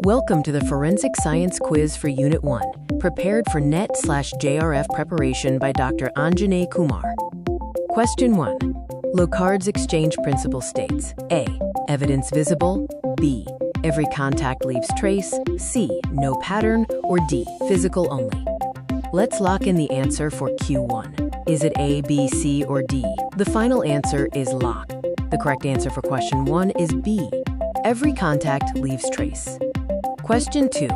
Welcome to the Forensic Science Quiz for Unit 1, prepared for NET/JRF preparation by Dr. Anjaney Kumar. Question 1. Locard's exchange principle states: A. Evidence visible. B. Every contact leaves trace. C. No pattern. Or D. Physical only. Let's lock in the answer for Q1. Is it A, B, C, or D? The final answer is locked. The correct answer for question 1 is B. Every contact leaves trace. Question 2.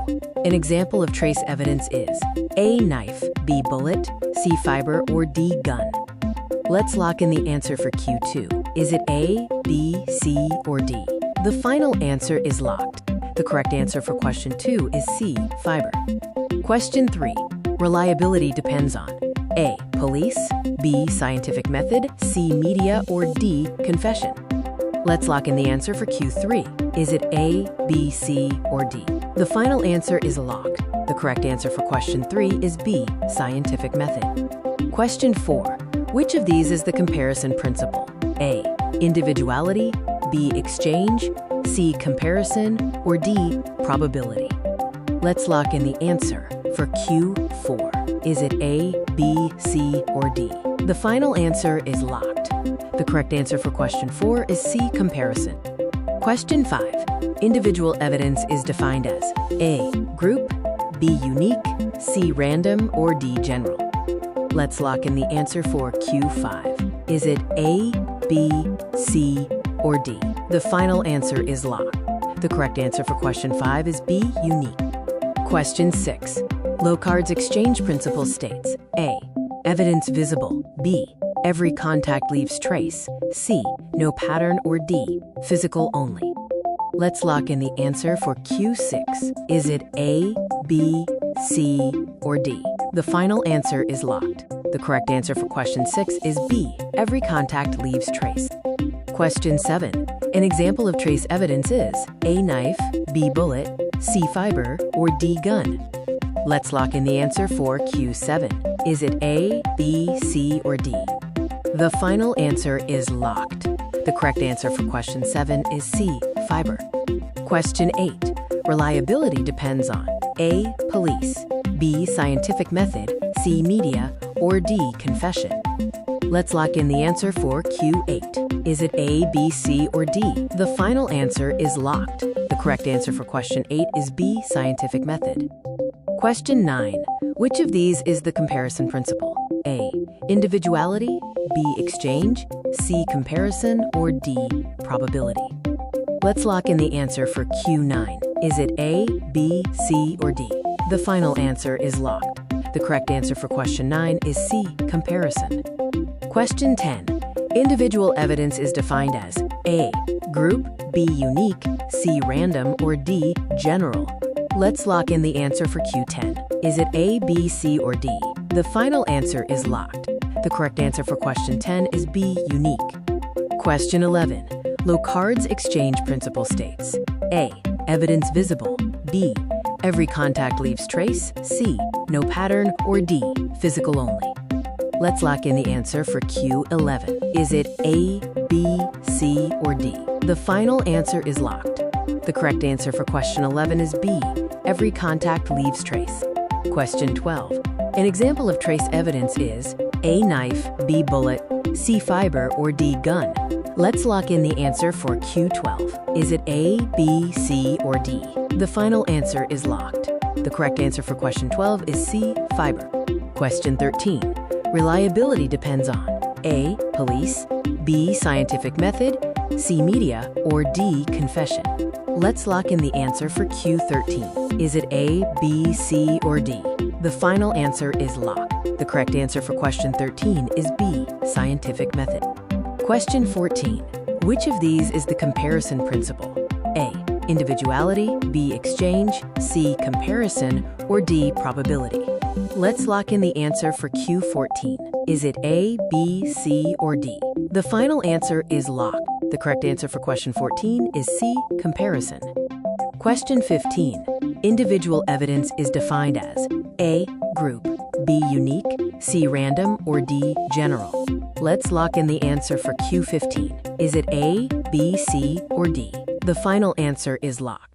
An example of trace evidence is A. Knife, B. Bullet, C. Fiber, or D. Gun. Let's lock in the answer for Q2. Is it A, B, C, or D? The final answer is locked. The correct answer for question 2 is C. Fiber. Question 3. Reliability depends on A. Police, B. Scientific method, C. Media, or D. Confession. Let's lock in the answer for Q3. Is it A, B, C, or D? The final answer is locked. The correct answer for question 3 is B. Scientific method. Question 4. Which of these is the comparison principle? A. Individuality, B. Exchange, C. Comparison, or D. Probability. Let's lock in the answer for Q4. Is it A, B, C, or D? The final answer is locked. The correct answer for question 4 is C. Comparison. Question 5. Individual evidence is defined as A. Group, B. Unique, C. Random, or D. General. Let's lock in the answer for Q5. Is it A, B, C, or D? The final answer is locked. The correct answer for question 5 is B. Unique. Question 6. Locard's exchange principle states A. Evidence visible, B. Every contact leaves trace, C. No pattern, or D. Physical only. Let's lock in the answer for Q6. Is it A, B, C, or D? The final answer is locked. The correct answer for question 6 is B. Every contact leaves trace. Question 7. An example of trace evidence is A. Knife, B. Bullet, C. Fiber, or D. Gun. Let's lock in the answer for Q7. Is it A, B, C, or D? The final answer is locked. The correct answer for question 7 is C. Fiber. Question 8. Reliability depends on A. Police, B. Scientific method, C. Media, or D. Confession. Let's lock in the answer for Q8. Is it A, B, C, or D? The final answer is locked. The correct answer for question 8 is B. Scientific method. Question 9. Which of these is the comparison principle? A. Individuality, B. Exchange, C. Comparison, or D. Probability. Let's lock in the answer for Q9. Is it A, B, C, or D? The final answer is locked. The correct answer for question 9 is C. Comparison. Question 10. Individual evidence is defined as A. Group, B. Unique, C. Random, or D. General. Let's lock in the answer for Q10. Is it A, B, C, or D? The final answer is locked. The correct answer for question 10 is B. Unique. Question 11. Locard's exchange principle states A. Evidence visible, B. Every contact leaves trace, C. No pattern, or D. Physical only. Let's lock in the answer for Q11. Is it A, B, C, or D? The final answer is locked. The correct answer for question 11 is B. Every contact leaves trace. Question 12. An example of trace evidence is A. Knife, B. Bullet, C. Fiber, or D. Gun. Let's lock in the answer for Q12. Is it A, B, C, or D? The final answer is locked. The correct answer for question 12 is C. Fiber. Question 13. Reliability depends on A. Police, B. Scientific method, C. Media, or D. Confession. Let's lock in the answer for Q13. Is it A, B, C, or D? The final answer is locked. The correct answer for question 13 is B. Scientific method. Question 14. Which of these is the comparison principle? A. Individuality, B. Exchange, C. Comparison, or D. Probability. Let's lock in the answer for Q14. Is it A, B, C, or D? The final answer is locked. The correct answer for question 14 is C. Comparison. Question 15. Individual evidence is defined as A. Group, B. Unique, C. Random, or D. General. Let's lock in the answer for Q15. Is it A, B, C, or D? The final answer is locked.